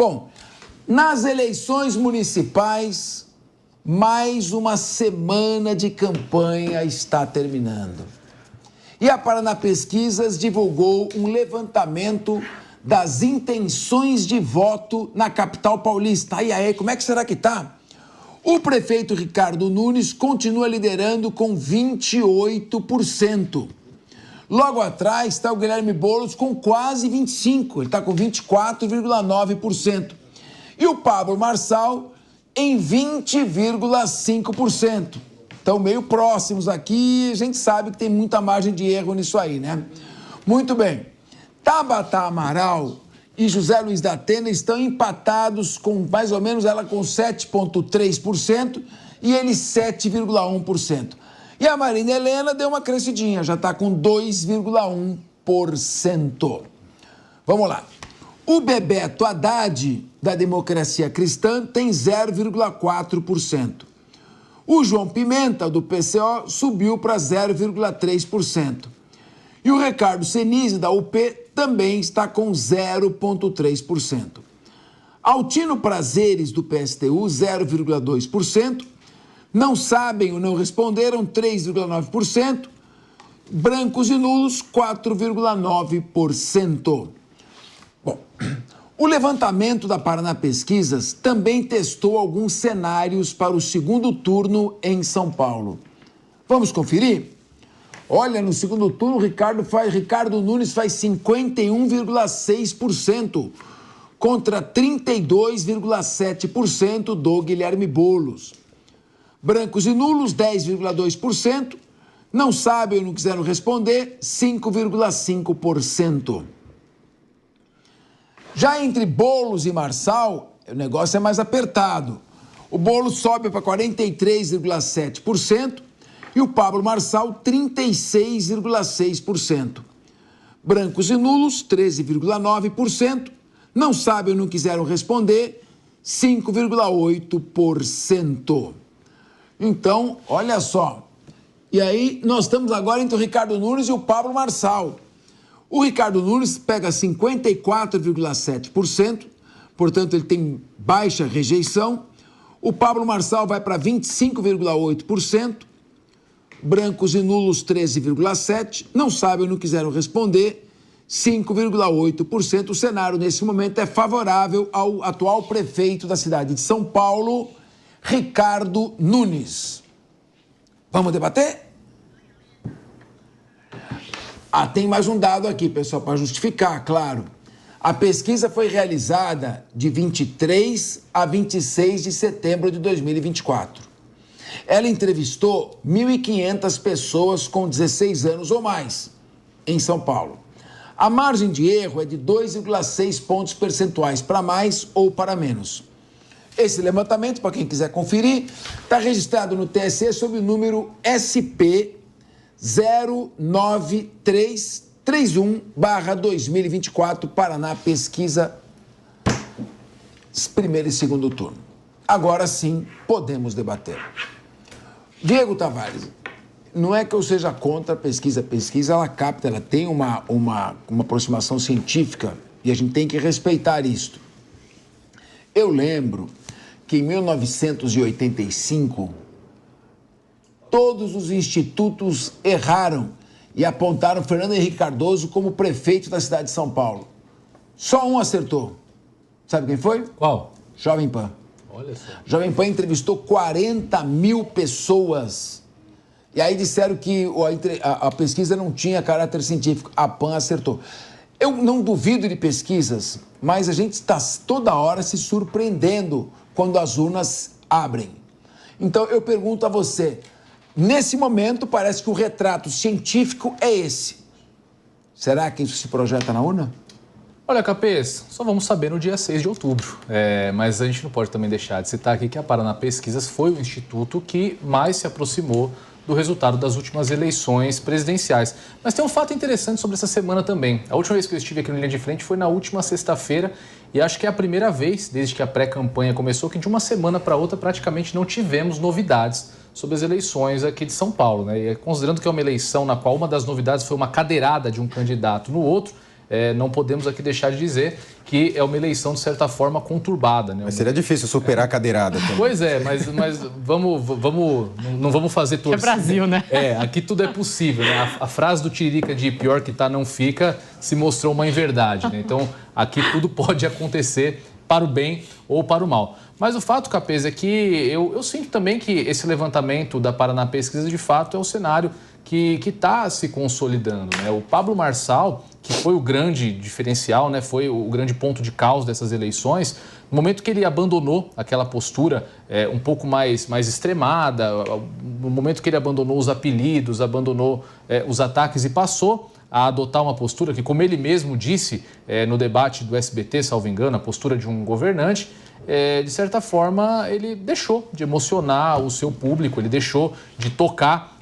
Bom, nas eleições municipais, mais uma semana de campanha está terminando. E a Paraná Pesquisas divulgou um levantamento das intenções de voto na capital paulista. E aí, como é que será que tá? O prefeito Ricardo Nunes continua liderando com 28%. Logo atrás está o Guilherme Boulos com quase 25%, ele está com 24,9%. E o Pablo Marçal em 20,5%. Estão meio próximos aqui, a gente sabe que tem muita margem de erro nisso aí, né? Muito bem. Tabata Amaral e José Luiz da Atena estão empatados com mais ou menos ela com 7,3% e ele 7,1%. E a Marina Helena deu uma crescidinha, já está com 2,1%. Vamos lá. O Bebeto Haddad, da Democracia Cristã, tem 0,4%. O João Pimenta, do PCO, subiu para 0,3%. E o Ricardo Senise, da UP, também está com 0,3%. Altino Prazeres, do PSTU, 0,2%. Não sabem ou não responderam, 3,9%. Brancos e nulos, 4,9%. Bom, o levantamento da Paraná Pesquisas também testou alguns cenários para o segundo turno em São Paulo. Vamos conferir? Olha, no segundo turno, Ricardo Nunes faz 51,6% contra 32,7% do Guilherme Boulos. Brancos e nulos, 10,2%. Não sabem ou não quiseram responder, 5,5%. Já entre Boulos e Marçal, o negócio é mais apertado. O Boulos sobe para 43,7% e o Pablo Marçal, 36,6%. Brancos e nulos, 13,9%. Não sabem ou não quiseram responder, 5,8%. Então, olha só. E aí, nós estamos agora entre o Ricardo Nunes e o Pablo Marçal. O Ricardo Nunes pega 54,7%, portanto, ele tem baixa rejeição. O Pablo Marçal vai para 25,8%. Brancos e nulos, 13,7%. Não sabem ou não quiseram responder, 5,8%. O cenário, nesse momento, é favorável ao atual prefeito da cidade de São Paulo, Ricardo Nunes. Vamos debater? Tem mais um dado aqui, pessoal, para justificar, claro. A pesquisa foi realizada de 23 a 26 de setembro de 2024. Ela entrevistou 1.500 pessoas com 16 anos ou mais em São Paulo. A margem de erro é de 2,6 pontos percentuais para mais ou para menos. Esse levantamento, para quem quiser conferir, está registrado no TSE sob o número SP 09331/2024, Paraná Pesquisa, primeiro e segundo turno. Agora sim, podemos debater. Diego Tavares, não é que eu seja contra a pesquisa. A pesquisa, ela capta, ela tem uma aproximação científica e a gente tem que respeitar isto. Eu lembro que em 1985, todos os institutos erraram e apontaram Fernando Henrique Cardoso como prefeito da cidade de São Paulo. Só um acertou. Sabe quem foi? Qual? Jovem Pan. Olha só. Jovem Pan entrevistou 40 mil pessoas. E aí disseram que a pesquisa não tinha caráter científico. A Pan acertou. Eu não duvido de pesquisas, mas a gente está toda hora se surpreendendo quando as urnas abrem. Então eu pergunto a você, nesse momento parece que o retrato científico é esse. Será que isso se projeta na urna? Olha, Capês, só vamos saber no dia 6 de outubro. Mas a gente não pode também deixar de citar aqui que a Paraná Pesquisas foi o instituto que mais se aproximou do resultado das últimas eleições presidenciais. Mas tem um fato interessante sobre essa semana também. A última vez que eu estive aqui no Linha de Frente foi na última sexta-feira e acho que é a primeira vez, desde que a pré-campanha começou, que de uma semana para outra praticamente não tivemos novidades sobre as eleições aqui de São Paulo, né? E considerando que é uma eleição na qual uma das novidades foi uma cadeirada de um candidato no outro, não podemos aqui deixar de dizer que é uma eleição, de certa forma, conturbada. Né? Mas seria difícil superar a cadeirada também. Pois é, mas não vamos fazer torcida. É Brasil, né? Aqui tudo é possível. Né? A frase do Tiririca de pior que tá não fica se mostrou uma inverdade. Né? Então, aqui tudo pode acontecer para o bem ou para o mal. Mas o fato, Capês, é que eu sinto também que esse levantamento da Paraná Pesquisa, de fato, é o cenário que está se consolidando. Né? O Pablo Marçal, que foi o grande diferencial, né? Foi o grande ponto de causa dessas eleições, no momento que ele abandonou aquela postura um pouco mais extremada, no momento que ele abandonou os apelidos, abandonou os ataques e passou a adotar uma postura que, como ele mesmo disse no debate do SBT, salvo engano, a postura de um governante, de certa forma, ele deixou de emocionar o seu público, ele deixou de tocar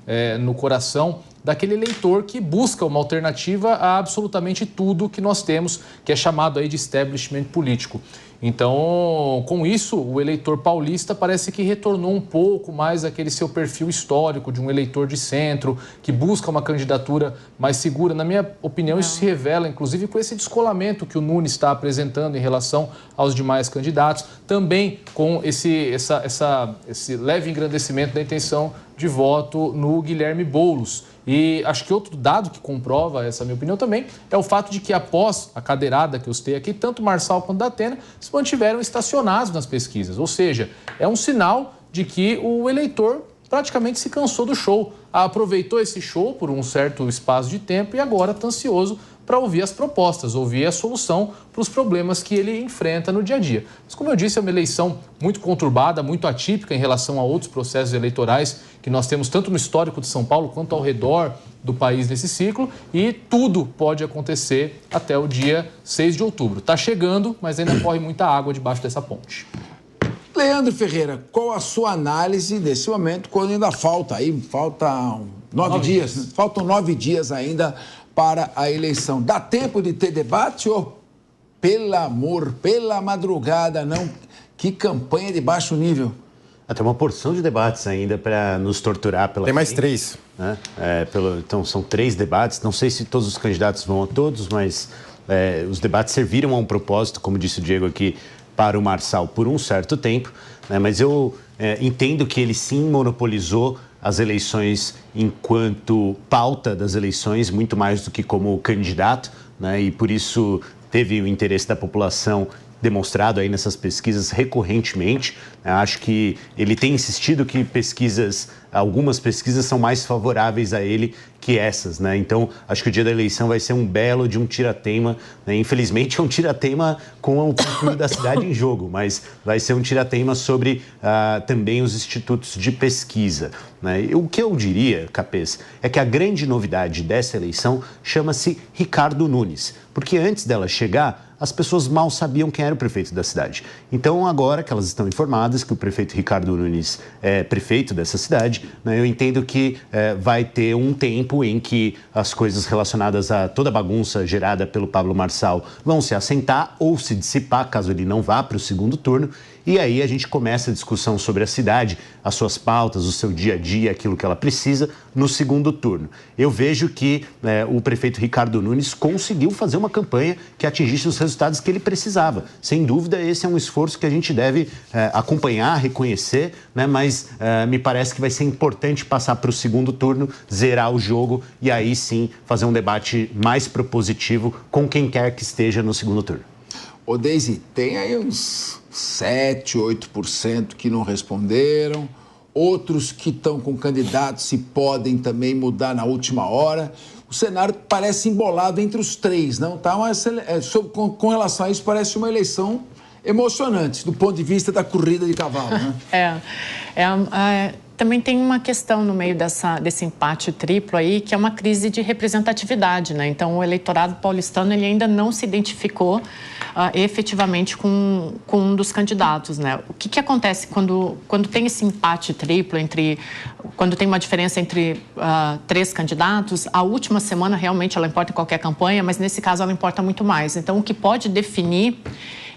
no coração daquele eleitor que busca uma alternativa a absolutamente tudo que nós temos, que é chamado aí de establishment político. Então, com isso, o eleitor paulista parece que retornou um pouco mais àquele seu perfil histórico de um eleitor de centro, que busca uma candidatura mais segura. Na minha opinião, isso se revela, inclusive, com esse descolamento que o Nunes está apresentando em relação aos demais candidatos, também com esse leve engrandecimento da intenção de voto no Guilherme Boulos. E acho que outro dado que comprova essa minha opinião também é o fato de que, após a cadeirada que eu citei aqui, tanto Marçal quanto Datena se mantiveram estacionados nas pesquisas. Ou seja, é um sinal de que o eleitor praticamente se cansou do show, aproveitou esse show por um certo espaço de tempo e agora está ansioso para ouvir as propostas, ouvir a solução para os problemas que ele enfrenta no dia a dia. Mas, como eu disse, é uma eleição muito conturbada, muito atípica em relação a outros processos eleitorais que nós temos tanto no histórico de São Paulo quanto ao redor do país nesse ciclo, e tudo pode acontecer até o dia 6 de outubro. Está chegando, mas ainda corre muita água debaixo dessa ponte. Leandro Ferreira, qual a sua análise desse momento, quando ainda faltam 9 dias? Faltam 9 dias ainda para a eleição. Dá tempo de ter debate ou, pelo amor, pela madrugada, não? Que campanha de baixo nível. Tem uma porção de debates ainda para nos torturar pela Tem mais 3. Né? Então, são 3 debates. Não sei se todos os candidatos vão a todos, mas os debates serviram a um propósito, como disse o Diego aqui, para o Marçal por um certo tempo. Né? Mas eu entendo que ele sim monopolizou as eleições enquanto pauta das eleições, muito mais do que como candidato, né? E por isso teve o interesse da população demonstrado aí nessas pesquisas recorrentemente. Acho que ele tem insistido que algumas pesquisas são mais favoráveis a ele que essas, né? Então, acho que o dia da eleição vai ser um belo de um tira-teima, né? Infelizmente, é um tira-teima com o futuro da cidade em jogo, mas vai ser um tira-teima sobre também os institutos de pesquisa, né? O que eu diria, Capês, é que a grande novidade dessa eleição chama-se Ricardo Nunes, porque antes dela chegar, as pessoas mal sabiam quem era o prefeito da cidade. Então, agora que elas estão informadas que o prefeito Ricardo Nunes é prefeito dessa cidade, né, eu entendo que vai ter um tempo em que as coisas relacionadas a toda a bagunça gerada pelo Pablo Marçal vão se assentar ou se dissipar, caso ele não vá para o segundo turno. E aí a gente começa a discussão sobre a cidade, as suas pautas, o seu dia a dia, aquilo que ela precisa, no segundo turno. Eu vejo que o prefeito Ricardo Nunes conseguiu fazer uma campanha que atingisse os resultados que ele precisava. Sem dúvida, esse é um esforço que a gente deve acompanhar, reconhecer, né? Mas me parece que vai ser importante passar para o segundo turno, zerar o jogo e aí sim fazer um debate mais propositivo com quem quer que esteja no segundo turno. Ô, Deise, tem aí uns 7, 8% que não responderam, outros que estão com candidatos e podem também mudar na última hora. O cenário parece embolado entre os 3, não? Tá? Mas, com relação a isso, parece uma eleição emocionante, do ponto de vista da corrida de cavalo, né? Também tem uma questão no meio desse empate triplo aí, que é uma crise de representatividade, né? Então, o eleitorado paulistano ele ainda não se identificou efetivamente com um dos candidatos, né? O que acontece quando tem esse empate triplo quando tem uma diferença entre 3 candidatos? A última semana realmente ela importa em qualquer campanha, mas nesse caso ela importa muito mais. Então, o que pode definir,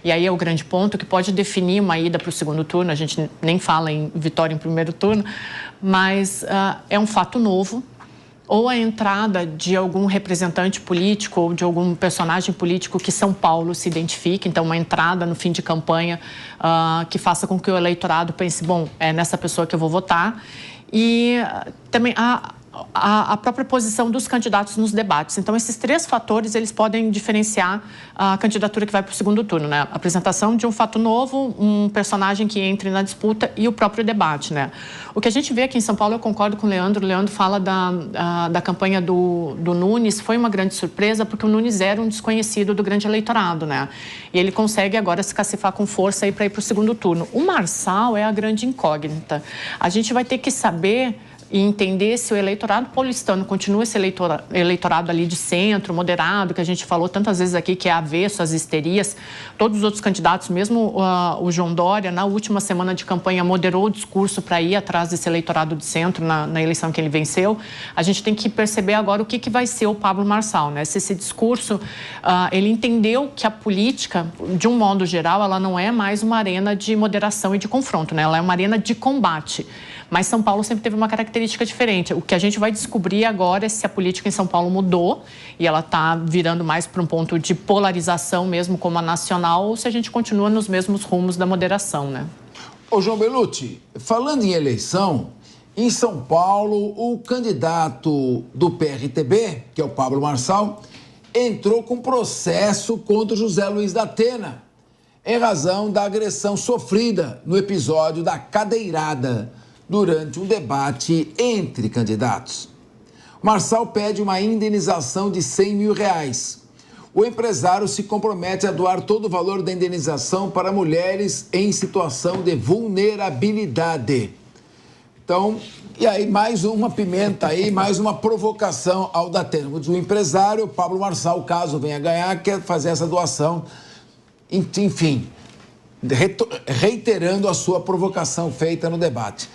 e aí é o grande ponto, o que pode definir uma ida para o segundo turno, a gente nem fala em vitória em primeiro turno, mas é um fato novo, ou a entrada de algum representante político ou de algum personagem político que São Paulo se identifique, então uma entrada no fim de campanha que faça com que o eleitorado pense, bom, é nessa pessoa que eu vou votar. E também a própria posição dos candidatos nos debates. Então, esses 3 fatores, eles podem diferenciar a candidatura que vai para o segundo turno, né? A apresentação de um fato novo, um personagem que entre na disputa e o próprio debate, né? O que a gente vê aqui em São Paulo, eu concordo com o Leandro fala da campanha do Nunes, foi uma grande surpresa, porque o Nunes era um desconhecido do grande eleitorado, né? E ele consegue agora se cacifar com força aí para ir para o segundo turno. O Marçal é a grande incógnita. A gente vai ter que saber e entender se o eleitorado paulistano continua esse eleitorado ali de centro, moderado, que a gente falou tantas vezes aqui, que é avesso às histerias. Todos os outros candidatos, mesmo o João Dória, na última semana de campanha, moderou o discurso para ir atrás desse eleitorado de centro na eleição que ele venceu. A gente tem que perceber agora o que vai ser o Pablo Marçal, né? Se esse discurso, ele entendeu que a política, de um modo geral, ela não é mais uma arena de moderação e de confronto, né? Ela é uma arena de combate. Mas São Paulo sempre teve uma característica diferente. O que a gente vai descobrir agora é se a política em São Paulo mudou e ela está virando mais para um ponto de polarização mesmo como a nacional, ou se a gente continua nos mesmos rumos da moderação, né? Ô, João Belutti, falando em eleição, em São Paulo, o candidato do PRTB, que é o Pablo Marçal, entrou com processo contra o José Luiz da Atena, em razão da agressão sofrida no episódio da cadeirada durante um debate entre candidatos. Marçal pede uma indenização de R$100 mil. O empresário se compromete a doar todo o valor da indenização para mulheres em situação de vulnerabilidade. Então, e aí mais uma pimenta aí, mais uma provocação ao Datena. O empresário, Pablo Marçal, caso venha ganhar, quer fazer essa doação, enfim, reiterando a sua provocação feita no debate.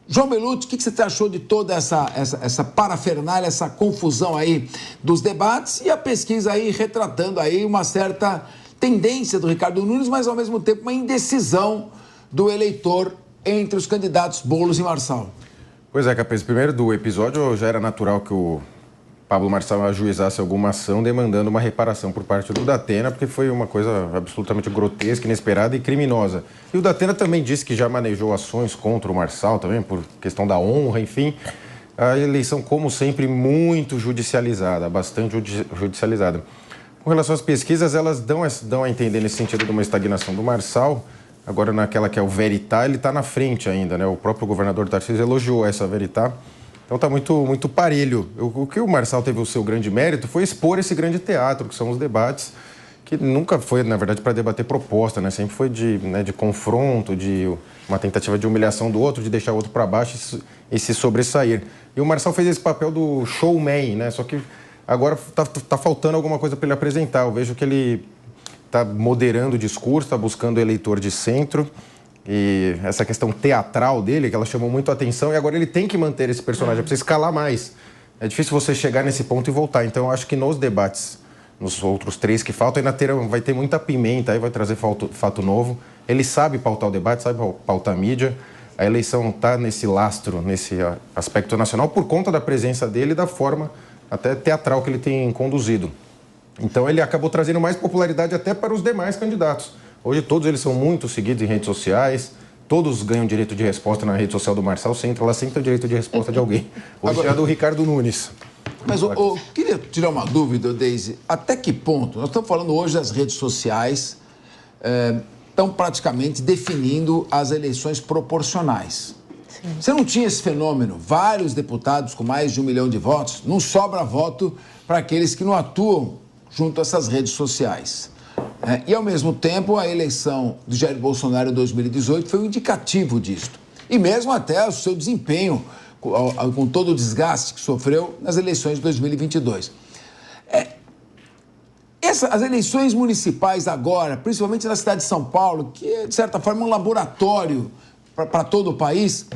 João Belutti, o que você achou de toda essa parafernália, essa confusão aí dos debates e a pesquisa aí retratando aí uma certa tendência do Ricardo Nunes, mas ao mesmo tempo uma indecisão do eleitor entre os candidatos Boulos e Marçal? Pois é, Capês, primeiro do episódio já era natural que o Pablo Marçal ajuizasse alguma ação demandando uma reparação por parte do Datena, porque foi uma coisa absolutamente grotesca, inesperada e criminosa. E o Datena também disse que já manejou ações contra o Marçal também, por questão da honra, enfim. A eleição, como sempre, muito judicializada, bastante judicializada. Com relação às pesquisas, elas dão a entender nesse sentido de uma estagnação do Marçal. Agora, naquela que é o Veritá, ele está na frente ainda, né? O próprio governador Tarcísio elogiou essa Veritá. Então está muito parelho. O que o Marçal teve o seu grande mérito foi expor esse grande teatro, que são os debates, que nunca foi, na verdade, para debater proposta, né? Sempre foi de confronto, de uma tentativa de humilhação do outro, de deixar o outro para baixo e se sobressair. E o Marçal fez esse papel do showman, né? Só que agora tá faltando alguma coisa para ele apresentar. Eu vejo que ele está moderando o discurso, está buscando o eleitor de centro. E essa questão teatral dele, que ela chamou muito a atenção, e agora ele tem que manter esse personagem, precisa escalar mais. É difícil você chegar nesse ponto e voltar. Então, eu acho que nos debates, nos outros 3 que faltam, ainda vai ter muita pimenta, aí vai trazer fato novo. Ele sabe pautar o debate, sabe pautar a mídia. A eleição está nesse lastro, nesse aspecto nacional, por conta da presença dele e da forma até teatral que ele tem conduzido. Então, ele acabou trazendo mais popularidade até para os demais candidatos. Hoje todos eles são muito seguidos em redes sociais, todos ganham direito de resposta na rede social do Marçal, você entra lá, sempre tem o direito de resposta de alguém. Hoje é a do Ricardo Nunes. Mas eu queria tirar uma dúvida, Deise, até que ponto, nós estamos falando hoje das redes sociais, estão praticamente definindo as eleições proporcionais. Sim. Você não tinha esse fenômeno, vários deputados com mais de 1 milhão de votos, não sobra voto para aqueles que não atuam junto a essas redes sociais. E, ao mesmo tempo, a eleição de Jair Bolsonaro em 2018 foi um indicativo disso. E mesmo até o seu desempenho, com todo o desgaste que sofreu nas eleições de 2022. As eleições municipais agora, principalmente na cidade de São Paulo, que é, de certa forma, um laboratório para todo o país,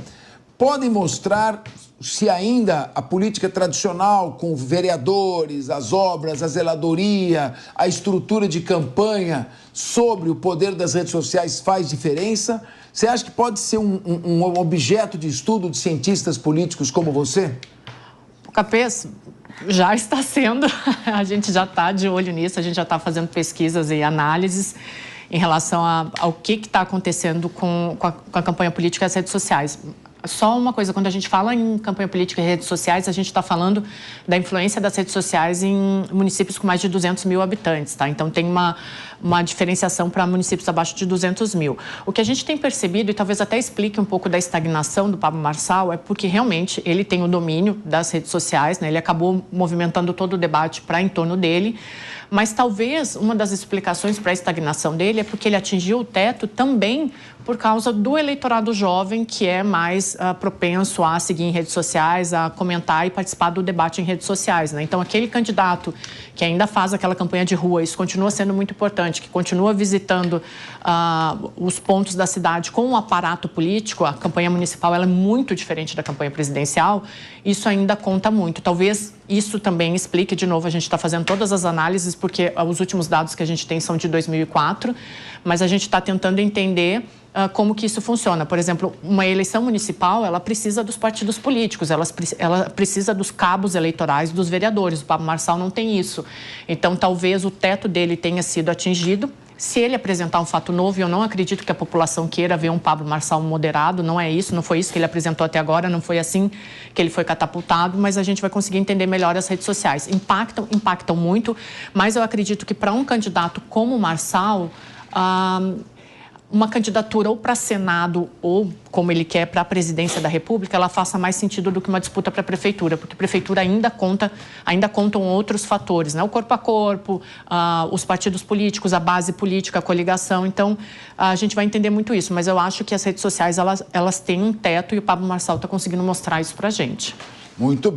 podem mostrar se ainda a política tradicional com vereadores, as obras, a zeladoria, a estrutura de campanha sobre o poder das redes sociais faz diferença? Você acha que pode ser um objeto de estudo de cientistas políticos como você? O Capês já está sendo, a gente já está de olho nisso, a gente já está fazendo pesquisas e análises em relação ao que está acontecendo com a campanha política e as redes sociais. Só uma coisa, quando a gente fala em campanha política e redes sociais, a gente está falando da influência das redes sociais em municípios com mais de 200 mil habitantes, tá? Então, tem uma diferenciação para municípios abaixo de 200 mil. O que a gente tem percebido, e talvez até explique um pouco da estagnação do Pablo Marçal, é porque realmente ele tem o domínio das redes sociais, né? Ele acabou movimentando todo o debate para em torno dele, mas talvez uma das explicações para a estagnação dele é porque ele atingiu o teto também por causa do eleitorado jovem, que é mais propenso a seguir em redes sociais, a comentar e participar do debate em redes sociais, né? Então, aquele candidato que ainda faz aquela campanha de rua, isso continua sendo muito importante, que continua visitando os pontos da cidade com o aparato político, a campanha municipal ela é muito diferente da campanha presidencial, isso ainda conta muito. Talvez isso também explique, de novo, a gente está fazendo todas as análises, porque os últimos dados que a gente tem são de 2004, mas a gente está tentando entender como que isso funciona. Por exemplo, uma eleição municipal, ela precisa dos partidos políticos, ela precisa dos cabos eleitorais dos vereadores. O Pablo Marçal não tem isso. Então, talvez o teto dele tenha sido atingido. Se ele apresentar um fato novo, eu não acredito que a população queira ver um Pablo Marçal moderado, não é isso, não foi isso que ele apresentou até agora, não foi assim que ele foi catapultado, mas a gente vai conseguir entender melhor as redes sociais. Impactam muito, mas eu acredito que para um candidato como o Marçal, uma candidatura ou para Senado ou, como ele quer, para a presidência da República, ela faça mais sentido do que uma disputa para a prefeitura, porque a prefeitura ainda contam outros fatores, né? O corpo a corpo, os partidos políticos, a base política, a coligação. Então, a gente vai entender muito isso, mas eu acho que as redes sociais, elas têm um teto e o Pablo Marçal está conseguindo mostrar isso para a gente. Muito bem.